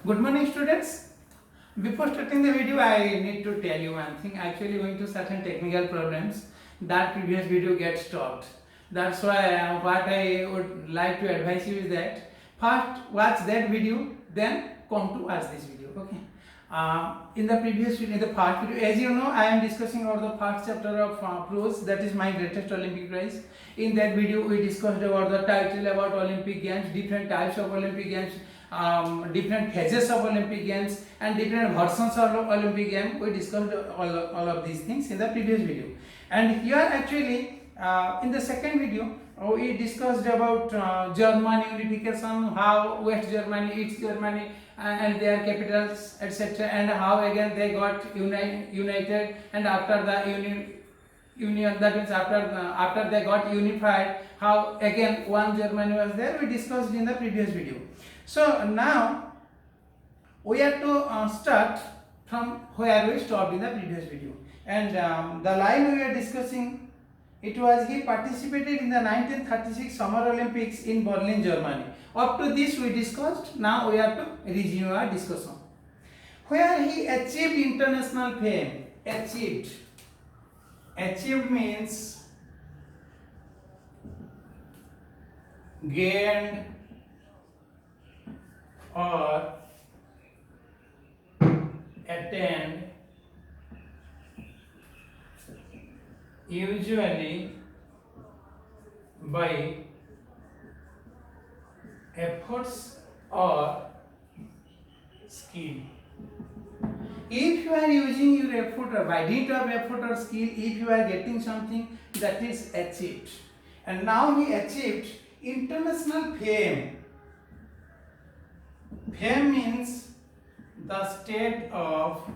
Good morning, students. Before starting the video, I need to tell you one thing. Actually, going to certain technical problems, that previous video gets stopped. That's why what I would like to advise you is that first watch that video, then come to watch this video. Okay. In the previous video, in the first video, as you know, I am discussing about the first chapter of prose, that is my greatest Olympic prize. In that video, we discussed about the title about Olympic Games, different types of Olympic Games, different phases of Olympic Games, and different versions of Olympic Games. We discussed all of these things in the previous video. And here, actually, in the second video, we discussed about German unification, how West Germany, East Germany, and their capitals, etc., and how again they got united, and after the union, that means after they got unified, how again one Germany was there. We discussed in the previous video. So now we have to start from where we stopped in the previous video, and the line we are discussing, it was he participated in the 1936 Summer Olympics in Berlin, Germany. Up to this we discussed. Now we have to resume our discussion. Where he achieved international fame. Achieved means gained or attained, usually by efforts or skill. If you are using your effort or by dint of effort or skill, if you are getting something, that is achieved. And now he achieved international fame. Fame means the state of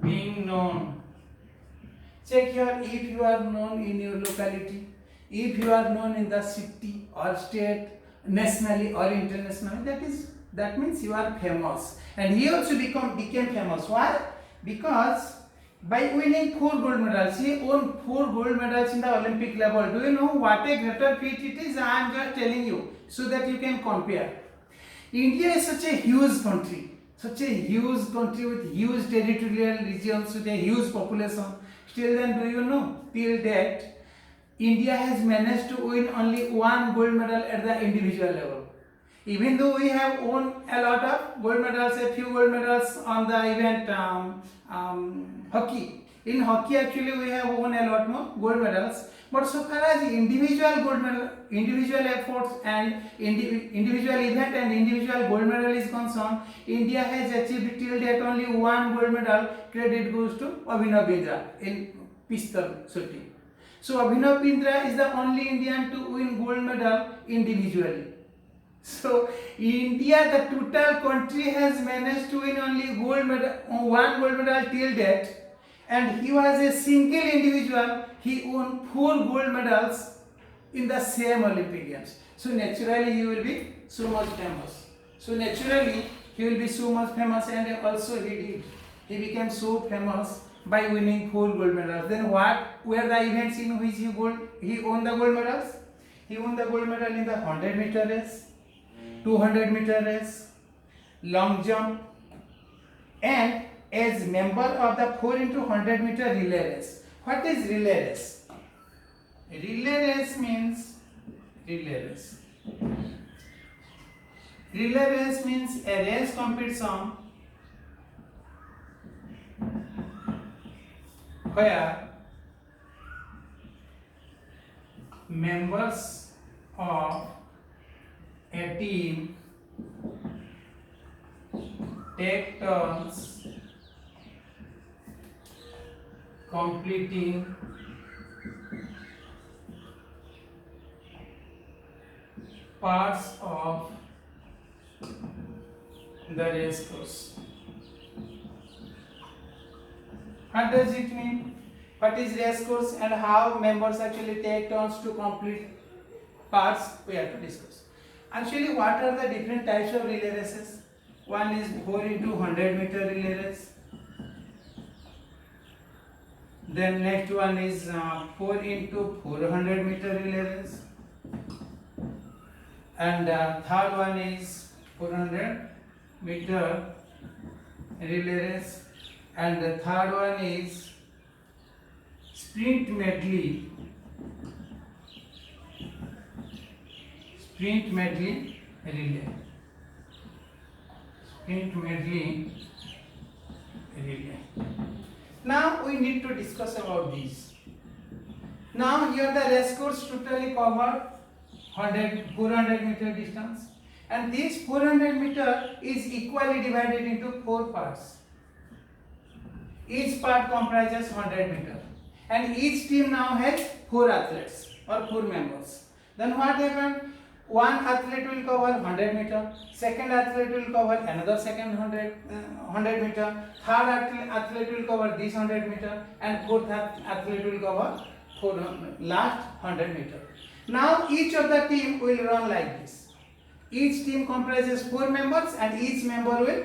being known. Check here, if you are known in your locality, if you are known in the city or state, nationally or internationally, that means you are famous. And he also became famous. Why? Because by winning 4 gold medals, he won 4 gold medals in the Olympic level. Do you know what a greater feat it is? I am just telling you so that you can compare. India is such a huge country with huge territorial regions, with a huge population. Still then, do you know, till that, India has managed to win only 1 gold medal at the individual level. Even though we have won a lot of gold medals, a few gold medals on the event hockey. In hockey, actually, we have won a lot more gold medals. But so far as individual gold medal, individual efforts and individual event and individual gold medal is concerned, India has achieved till date only 1 gold medal. Credit goes to Abhinav Bindra in pistol shooting. So Abhinav Bindra is the only Indian to win gold medal individually. So India, the total country, has managed to win only 1 gold medal till date. And he was a single individual. He won 4 gold medals in the same Olympic Games. So naturally he will be so much famous. And also he became so famous by winning 4 gold medals. Then what were the events in which he won the gold medals? He won the gold medal in the 100-meter race, 200-meter race, long jump, and as member of the 4 into 100-meter relay race. What is relay race? Relay race means a race competition where members of a team take turns completing parts of the race course. What does it mean? What is race course and how members actually take turns to complete parts? We have to discuss. Actually, what are the different types of relay races? One is 4 into 100-meter relay race. Then next one is 4 into 400 meter relay race. and third one is 400 meter relay race, and the third one is sprint medley relay. Sprint medley relay. Now we need to discuss about these. Now here the race course totally covered 400 meter distance, and this 400 meter is equally divided into 4 parts. Each part comprises 100 meter, and each team now has 4 athletes or 4 members. Then what happened? One athlete will cover 100 meter, second athlete will cover another second 100 meter, third athlete will cover this 100 meter, and fourth athlete will cover last 100 meter. Now each of the team will run like this. Each team comprises 4 members, and each member will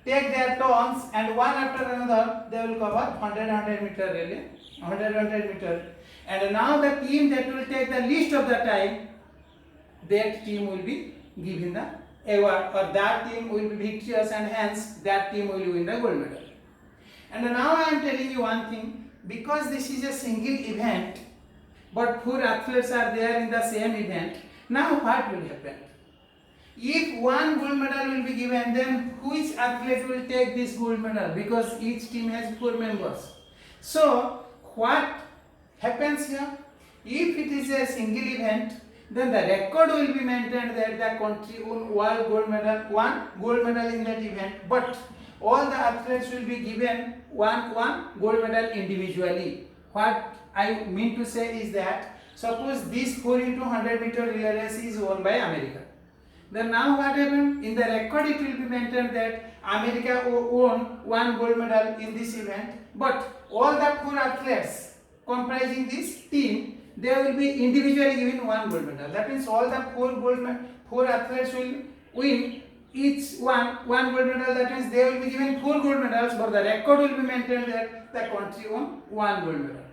take their turns, and one after another they will cover 100 meter relay, 100 meter, and now the team that will take the least of the time, that team will be given the award, or that team will be victorious, and hence that team will win the gold medal. And now I am telling you one thing, because this is a single event but 4 athletes are there in the same event. Now what will happen? If one gold medal will be given, then which athlete will take this gold medal, because each team has 4 members. So what happens here? If it is a single event, then the record will be maintained that the country won one gold medal in that event, but all the athletes will be given one gold medal individually. What I mean to say is that, suppose this 4 into 100 meter relay race is won by America. Then now what happened? In the record it will be maintained that America won one gold medal in this event, but all the 4 athletes comprising this team, they will be individually given one gold medal. That means all the 4 athletes will win each one gold medal. That means they will be given 4 gold medals, but the record will be maintained that the country won one gold medal.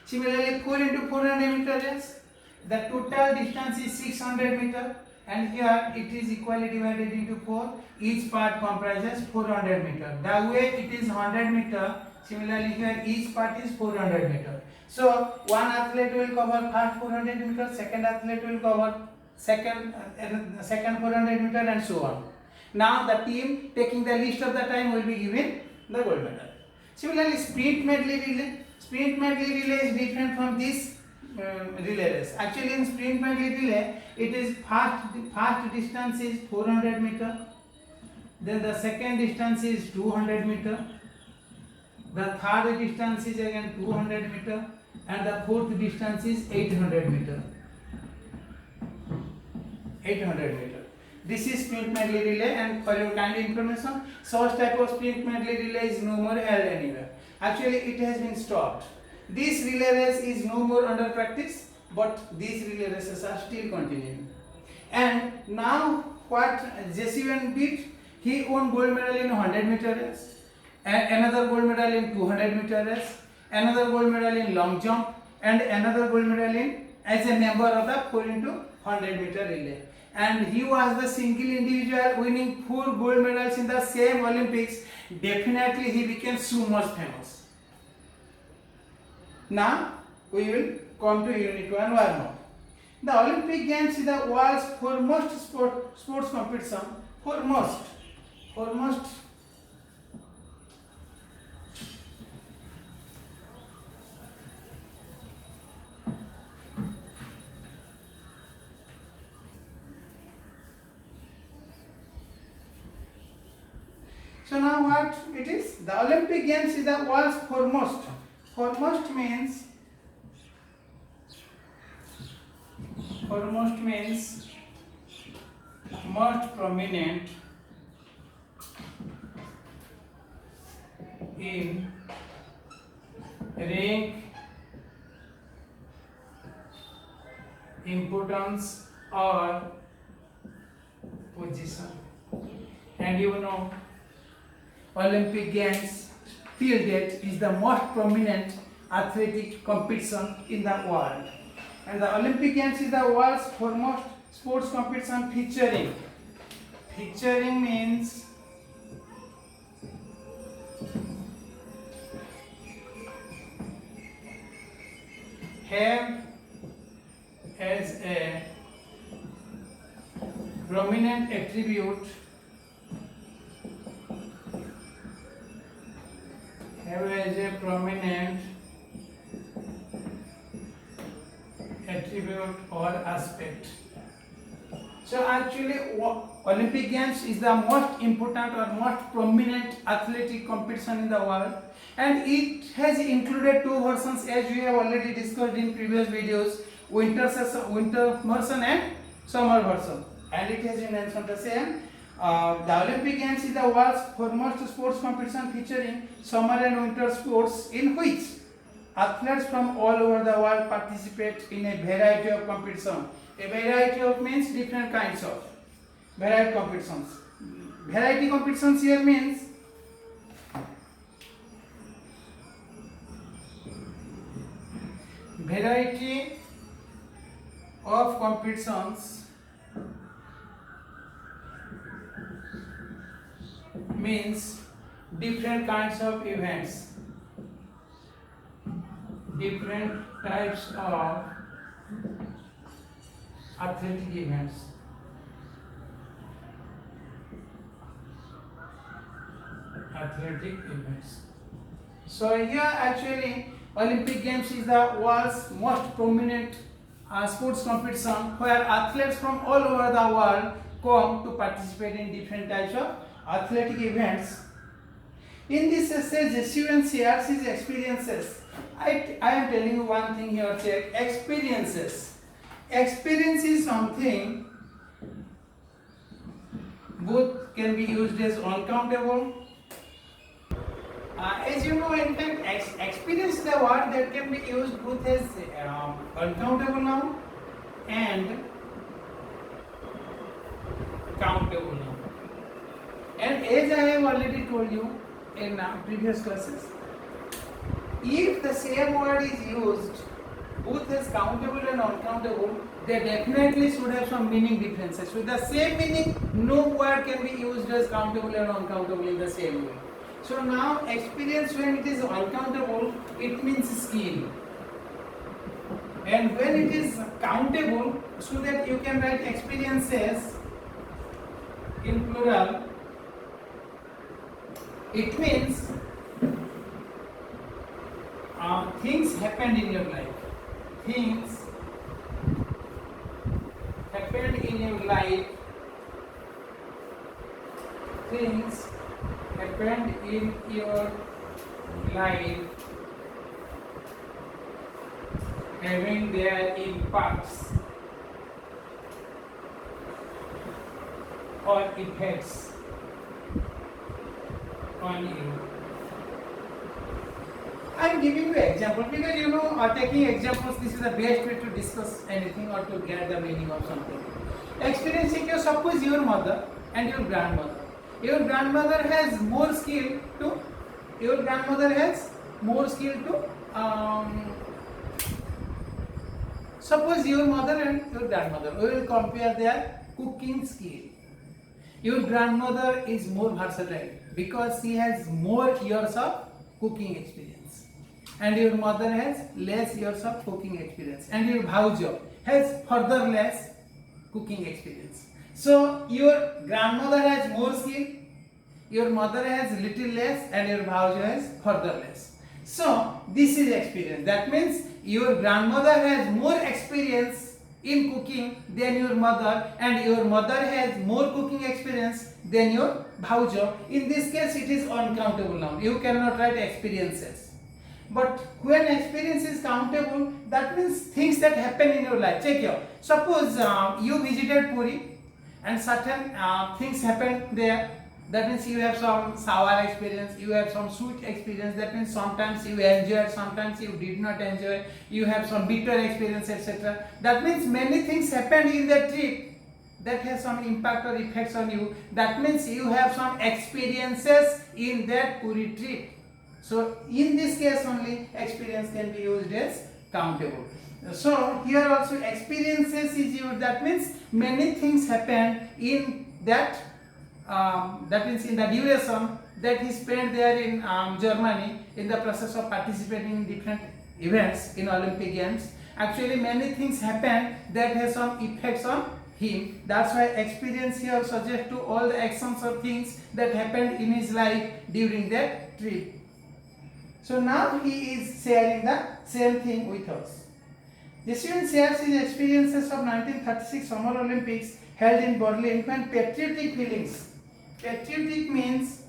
Similarly, 4 into 400 meter race, the total distance is 600 meter, and here it is equally divided into 4. Each part comprises 400 meter. The way it is 100 meter, similarly here each part is 400 meter. So one athlete will cover first 400 meter, second athlete will cover second 400 meter, and so on. Now the team taking the least of the time will be given the gold medal. Similarly, sprint medley relay. Sprint medley relay is different from this relay race. Actually, in sprint medley relay, it is first distance is 400 meter, then the second distance is 200 meter, the third distance is again 200 meter, and the fourth distance is 800 meter. 800 meter. This is sprint medley relay, and for your kind information, such type of sprint medley relay is no more held anywhere. Actually, it has been stopped. This relay race is no more under practice, but these relay races are still continuing. And now what Jesse Owens did, he won gold medal in 100 meter race, and another gold medal in 200 meter race, another gold medal in long jump, and another gold medal in as a member of the 4 into 100 meter relay. And he was the single individual winning 4 gold medals in the same Olympics. Definitely he became so much famous. Now we will come to Unit 1 warm-up. The Olympic Games is the world's foremost sports competition. Foremost. So now what it is? The Olympic Games is the world's foremost. Foremost means most prominent in rank, importance or position. And you know, Olympic Games till date is the most prominent athletic competition in the world. And the Olympic Games is the world's foremost sports competition featuring. Featuring means have as a prominent attribute, have as a prominent attribute or aspect. So actually Olympic Games is the most important or most prominent athletic competition in the world, and it has included two versions as we have already discussed in previous videos, winter version and summer version, and it has been mentioned the same. The Olympic Games is the world's foremost sports competition featuring summer and winter sports, in which athletes from all over the world participate in a variety of competition. A variety of means different kinds of variety competitions. Variety competitions here means variety of competitions means different kinds of events, different types of athletic events. Athletic events. So here actually Olympic Games is the world's most prominent sports competition where athletes from all over the world come to participate in different types of athletic events. In this essay, student shares his experiences. I am telling you one thing here, check experiences. Experience is something both can be used as uncountable. As you know, in fact, experience is the word that can be used both as uncountable noun and countable noun. And as I have already told you in previous classes, if the same word is used both as countable and uncountable, they definitely should have some meaning differences. With the same meaning, no word can be used as countable and uncountable in the same way. So now experience, when it is uncountable, it means skill. And when it is countable, so that you can write experiences in plural, it means things happened in your life. Things happened in your life. Things happened in your life having their impacts or effects on you. I am giving you example because you know, taking examples, this is the best way to discuss anything or to get the meaning of something. Experiencing, you suppose your mother and your grandmother. Your grandmother has more skill to. Suppose your mother and your grandmother. We will compare their cooking skill. Your grandmother is more versatile because she has more years of cooking experience, and your mother has less years of cooking experience, and your bhaujo has further less cooking experience. So your grandmother has more skill, your mother has little less, and your bhaujo has further less. So this is experience. That means your grandmother has more experience in cooking than your mother, and your mother has more cooking experience than your bhaujo. In this case, it is uncountable noun. You cannot write experiences. But when experience is countable, that means things that happen in your life. Check here. Suppose you visited Puri and certain things happen there. That means you have some sour experience, you have some sweet experience. That means sometimes you enjoyed, sometimes you did not enjoy. You have some bitter experience, etc. That means many things happened in that trip that has some impact or effects on you. That means you have some experiences in that Puri trip. So in this case only experience can be used as countable. So here also experiences is used. That means many things happen in that. That means in the duration that he spent there in Germany in the process of participating in different events in Olympic Games. Actually, many things happen that has some effects on him. That's why experience here suggests to all the actions or things that happened in his life during that trip. So now he is sharing the same thing with us. The student shares his experiences of 1936 Summer Olympics held in Berlin when patriotic feelings. Patriotic means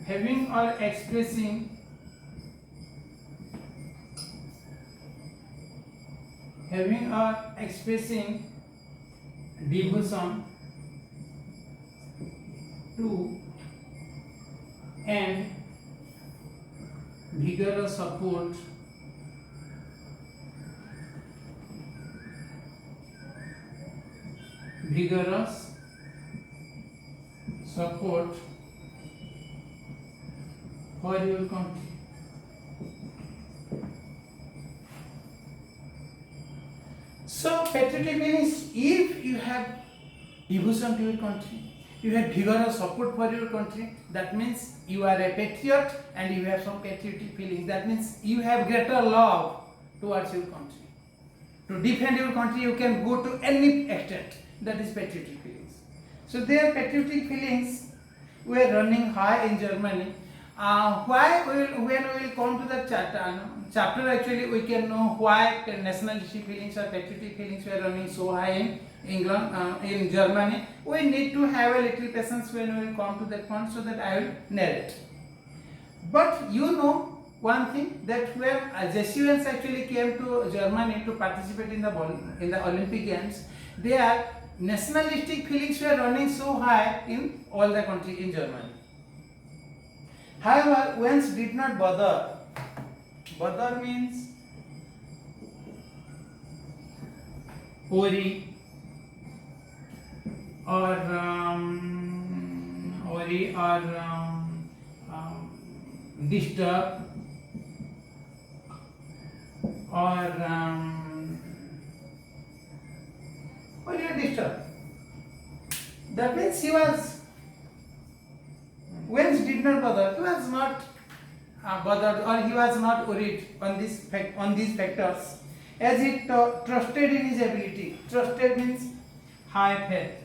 having or expressing devotion to and vigorous support for your country. So patriotic means if you have devotion to your country, you have vigorous support for your country, that means you are a patriot and you have some patriotic feelings. That means you have greater love towards your country. To defend your country, you can go to any extent. That is patriotic feelings. So their patriotic feelings were running high in Germany. When we will come to the chapter, actually we can know why nationalistic feelings or patriotic feelings were running so high in England, in Germany. We need to have a little patience when we will come to that point, so that I will narrate. But you know one thing, that when Jesuits actually came to Germany to participate in the Olympic Games, their nationalistic feelings were running so high in all the country in Germany. However, Wentz did not bother. Bother means worry or disturb or disturb. That means Wentz did not bother. He was not bothered, or he was not worried on these factors, as he trusted in his ability. Trusted means high faith.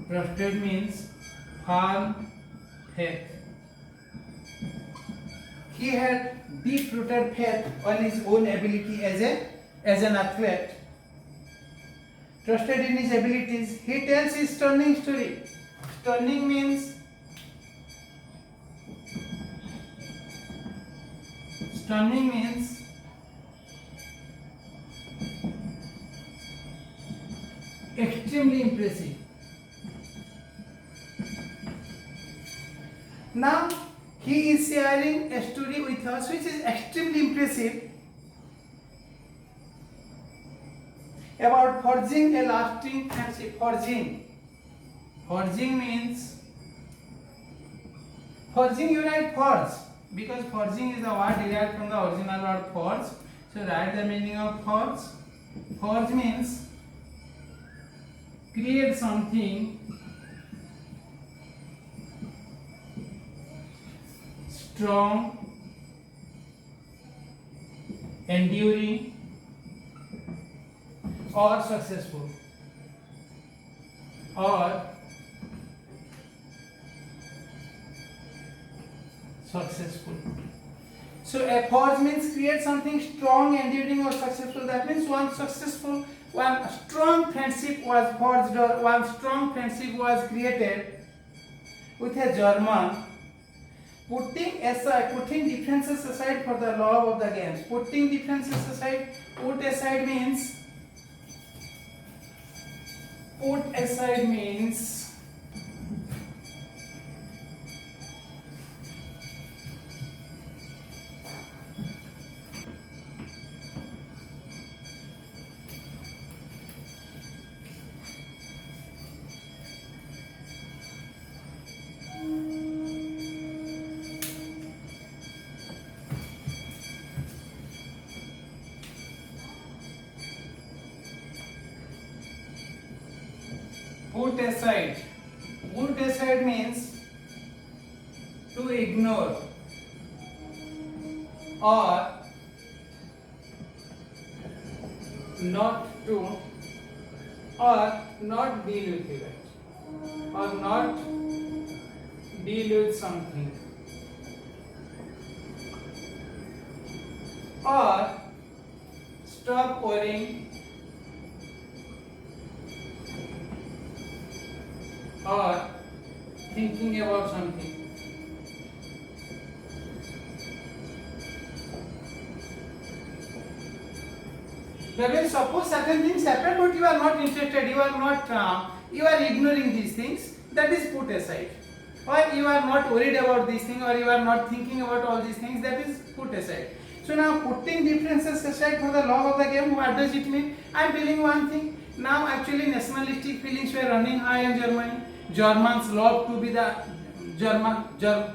Trusted means firm faith. He had deep-rooted faith on his own ability as an athlete. Trusted in his abilities. He tells his stunning story. Stunning means extremely impressive. Now he is sharing a story with us which is extremely impressive about forging a lasting friendship. Forging means, you write forge, because forging is the word derived from the original word forge. So write the meaning of forge. Forge means create something strong, enduring, or successful. So a forge means create something strong, enduring, or successful. That means one strong friendship was forged, or one strong friendship was created with a German, putting differences aside for the love of the games. Putting differences aside, put aside means Put aside. Put aside means to ignore or not to or not deal with it or not deal with something or stop worrying or thinking about something. That means suppose certain things happen but you are not interested, you are ignoring these things, that is put aside. Or you are not worried about these things or you are not thinking about all these things, that is put aside. So now putting differences aside for the law of the game, what does it mean? I am telling one thing. Now actually nationalistic feelings were running high in Germany. Germans loved to be the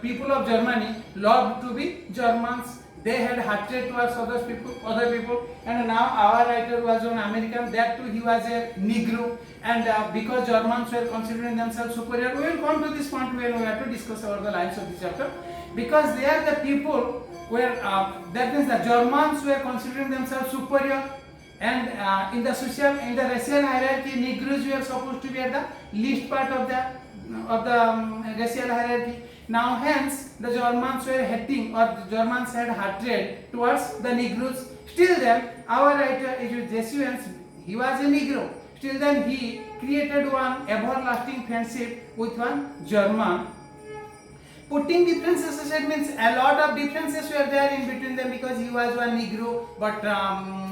people of Germany loved to be Germans. They had hatred towards other people, and now our writer was an American. That too, he was a Negro, and because Germans were considering themselves superior, we will come to this point where we have to discuss about the lines of this chapter. Because they are the people where that means the Germans were considering themselves superior, and in the racial hierarchy, Negroes were supposed to be at the least part of the racial hierarchy. Now hence the Germans were hating, or the Germans had hatred towards the Negroes. Still then our writer Jesse Owens, he was a Negro. Still then he created one everlasting friendship with one German. Putting differences aside means a lot of differences were there in between them, because he was one Negro but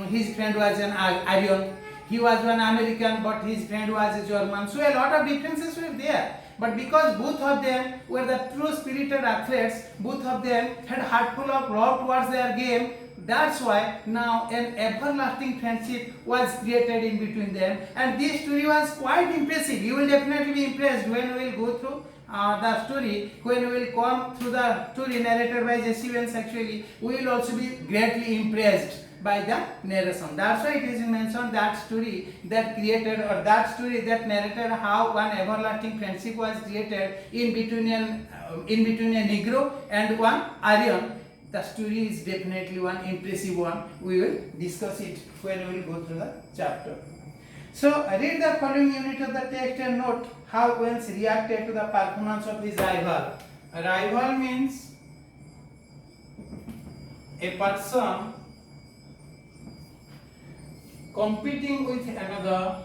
his friend was an Aryan. He was one American but his friend was a German. So a lot of differences were there. But because both of them were the true spirited athletes, both of them had heart full of love towards their game, that's why now an everlasting friendship was created in between them. And this story was quite impressive. You will definitely be impressed when we will go through the story. When we will come through the story narrated by Jesse Owens, actually, we will also be greatly impressed by the narration. That's why it is mentioned that story that created, or that story that narrated how one everlasting friendship was created in between a Negro and one Aryan. The story is definitely one impressive one. We will discuss it when we will go through the chapter. So read the following unit of the text and note how Owens reacted to the performance of his rival. A rival means a person competing with another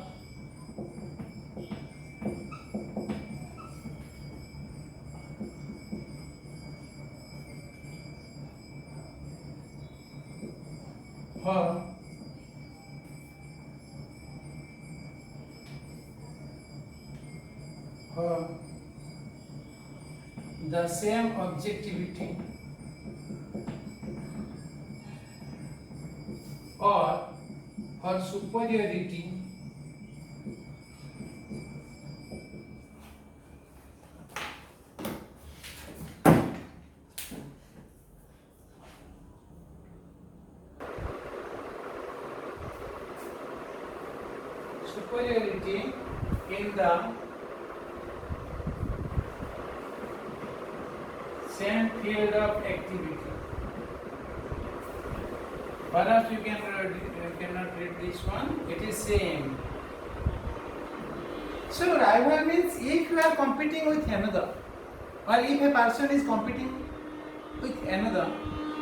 for the same objectivity or for superiority in the same field of activity. Perhaps you cannot read this one. It is same. So rival means if you are competing with another, or if a person is competing with another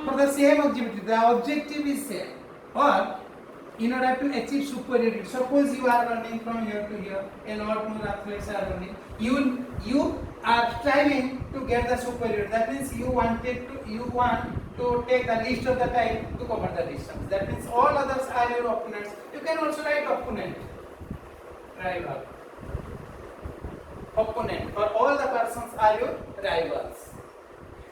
for the same objective, the objective is same, or in order to achieve superiority. Suppose you are running from here to here, a lot more athletes are running. You are striving to get the superiority. That means you want to take the least of the time to cover the distance. That means all others are your opponents. You can also write opponent, rival. Opponent, or all the persons are your rivals.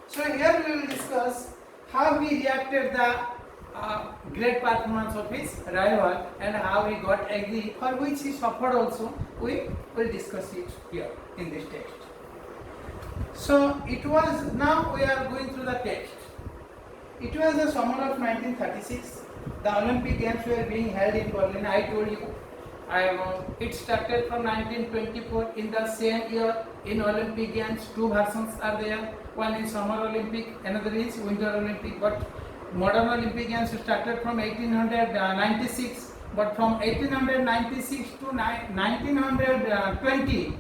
So here we will discuss how he reacted the great performance of his rival and how he got angry, for which he suffered also. We will discuss it here in this text. So it was, now we are going through the text. It was the summer of 1936. The Olympic Games were being held in Berlin. I told you It started from 1924. In the same year, in Olympic Games, two versions are there. One is Summer Olympic, another is Winter Olympic. But modern Olympic Games started from 1896. But from 1896 to 1920,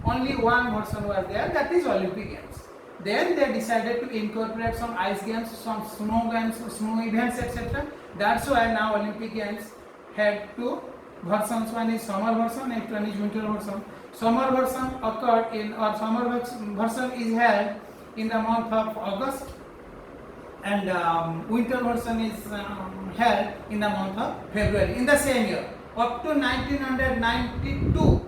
only one version was there. That is Olympic Games. Then they decided to incorporate some ice games, some snow games, snow events, etc. That's why now Olympic Games had two versions. One is summer version, next one is winter version. Summer version occurred in, or summer version is held in the month of August, and winter version is held in the month of February in the same year. Up to 1992,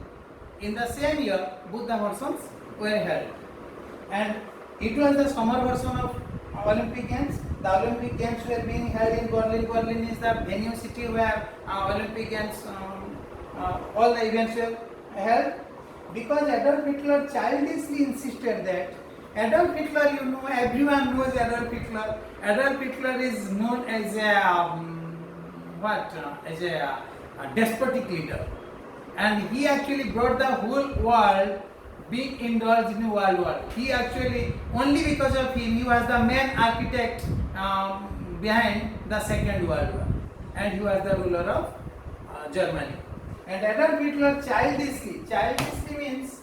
in the same year, both the versions were held. And it was the summer version of Olympic Games. The Olympic Games were being held in Berlin. Berlin is the venue city where Olympic Games, all the events were held. Because Adolf Hitler childishly insisted that Adolf Hitler, you know, everyone knows Adolf Hitler. Adolf Hitler is known as a despotic leader, and he actually brought the whole world being indulged in a world war. He actually, only because of him, he was the main architect behind the Second World War, and he was the ruler of Germany. And Adolf Hitler childishly means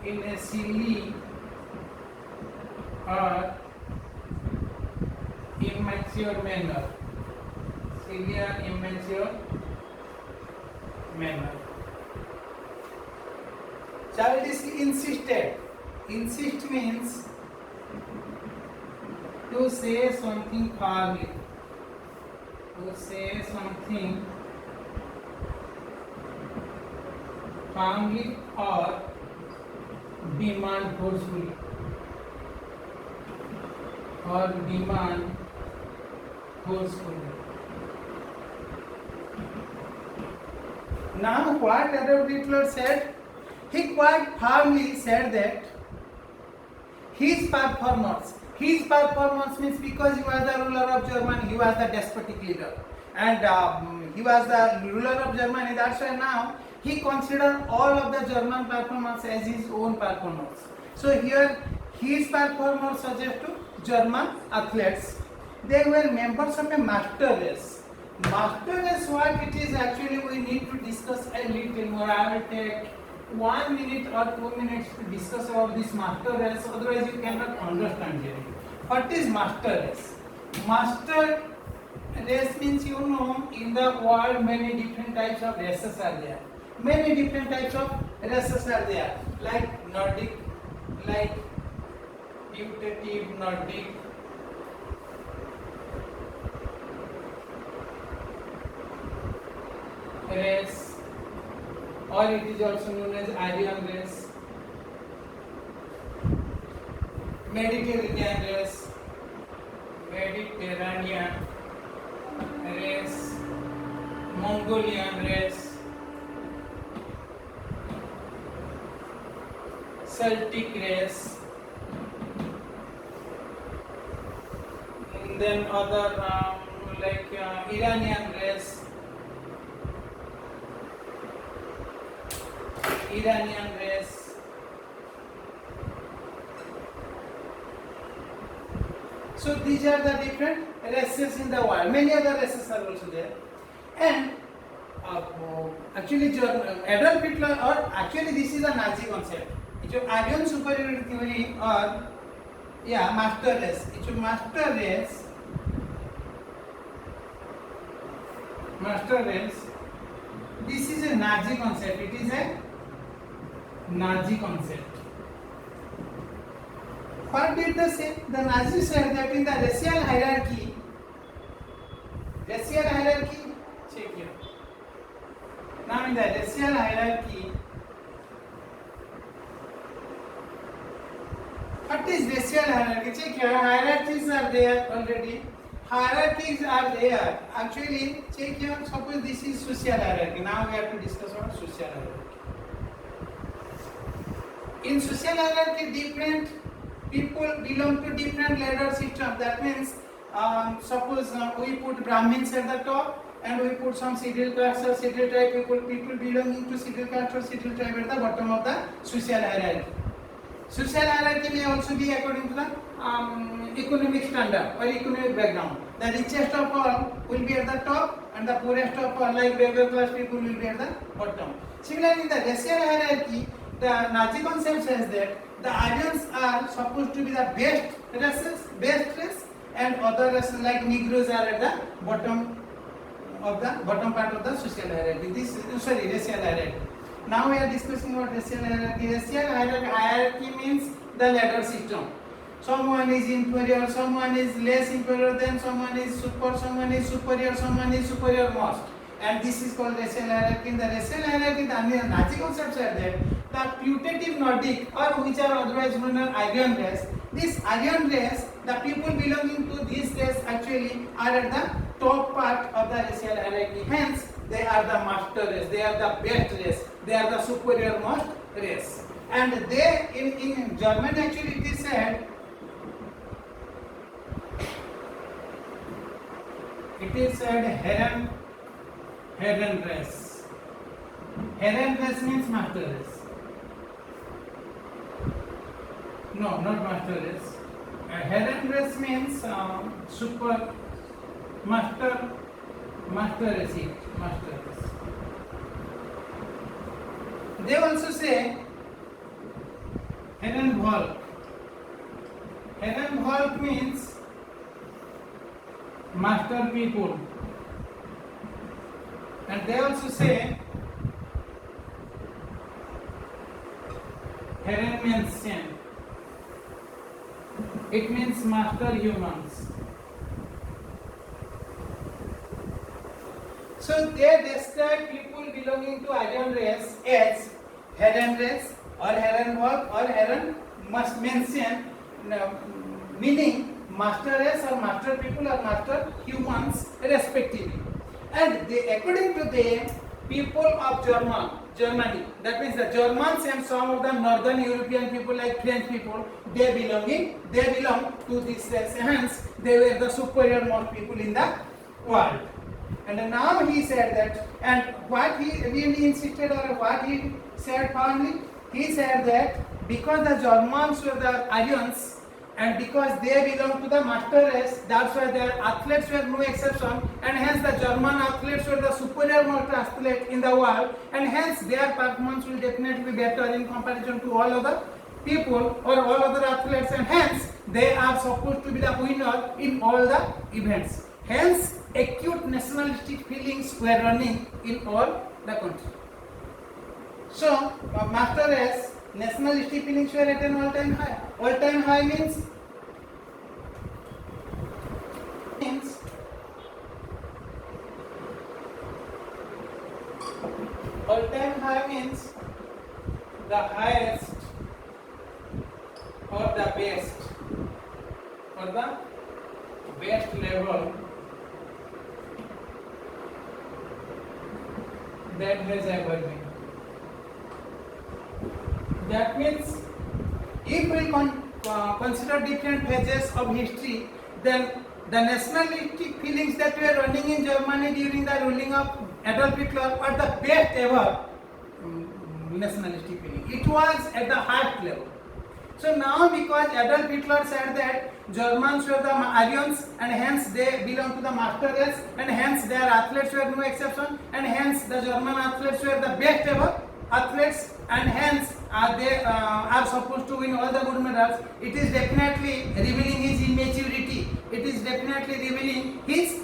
in a silly or immature manner. Silly or immature manner. Childishly insisted. Insist means to say something firmly. To say something firmly or demand forcefully. Now what Adolf Hitler said? He quite firmly said that his performance means, because he was the ruler of Germany, he was the despotic leader, and he was the ruler of Germany. That's why now he considered all of the German performance as his own performance. So here his performance suggests to German athletes. They were members of a master race. Master race, what it is actually, we need to discuss a little more. I will take 1 minute or 2 minutes to discuss about this master race, otherwise you cannot understand it. What is master race? Master race means, you know, in the world many different types of races are there. Many different types of races are there, like Nordic, like putative Nordic, race, or it is also known as Aryan race, Mediterranean race, Mongolian race, Celtic race, and then other like Iranian race, So these are the different races in the world. Many other races are also there. And actually Adolf Hitler, or actually this is a Nazi concept. It's an Aryan superiority theory, or master race. It's a master race. This is a Nazi concept. It is a Nazi concept. What did they say? The Nazis said that in the racial hierarchy, check here. Now in the racial hierarchy, what is racial hierarchy? Check here, hierarchies are there already. Actually, check here, suppose this is social hierarchy. Now we have to discuss about social hierarchy. In social hierarchy, different people belong to different ladder system. That means, suppose we put Brahmins at the top, and we put some scheduled caste or scheduled tribe people belonging to scheduled caste or scheduled tribe at the bottom of the social hierarchy. Social hierarchy may also be according to the economic standard or economic background. The richest of all will be at the top, and the poorest of all, like beggar class people, will be at the bottom. Similarly, in the racial hierarchy, the Nazi concept says that the Aryans are supposed to be the best race, and other races like Negroes are at the bottom part of the social hierarchy. Racial hierarchy. Now we are discussing about racial hierarchy. Racial hierarchy means the ladder system. Someone is inferior, someone is less inferior than, someone is superior, someone is superior most. And this is called racial hierarchy. In the racial hierarchy, the Nazi concepts are that the putative Nordic, or which are otherwise known as Aryan race, this Aryan race, the people belonging to this race actually are at the top part of the racial hierarchy. Hence, they are the master race, they are the best race, they are the superior most race. And they, in German actually it is said, Herren race. Herren race means master race. No, not master race. Herren race means super master race. They also say Herrenvolk. Herrenvolk means master people. And they also say Herrenmenschen. It means master humans. So they describe people belonging to Aryan race as Herren race or Herrenvolk or Herrenmenschen, meaning master race or master people or master humans respectively. And they, according to them, people of Germany, that means the Germans and some of the northern European people like French people, they belong to this race. Hence, they were the superior most people in the world. And now he said that, and what he really insisted, or what he said firmly, he said that because the Germans were the Aryans, and because they belong to the master race, that's why their athletes were no exception, and hence the German athletes were the superior most athlete in the world, and hence their performance will definitely be better in comparison to all other people or all other athletes, and hence they are supposed to be the winner in all the events. Hence, acute nationalistic feelings were running in all the country. So, master race, nationalistic feelings were at an all-time high. All-time high means all-time high means the highest or the best level that has ever been. That means if we consider different phases of history, then the nationalistic feelings that were running in Germany during the ruling of Adolf Hitler were the best ever nationalistic feeling. It was at the highest level. So now, because Adolf Hitler said that Germans were the Aryans, and hence they belong to the master race, and hence their athletes were no exception, and hence the German athletes were the best ever athletes, and hence they are supposed to win all the gold medals. It is definitely revealing his immaturity. It is definitely revealing his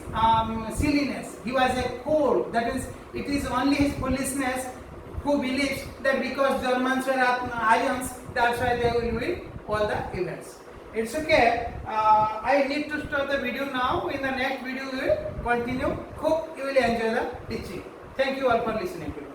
silliness. He was a fool. That is, it is only his foolishness who believes that because Germans were Aryans, that's why they will win all the events. It's okay. I need to stop the video now. In the next video, we will continue. Hope you will enjoy the teaching. Thank you all for listening to me.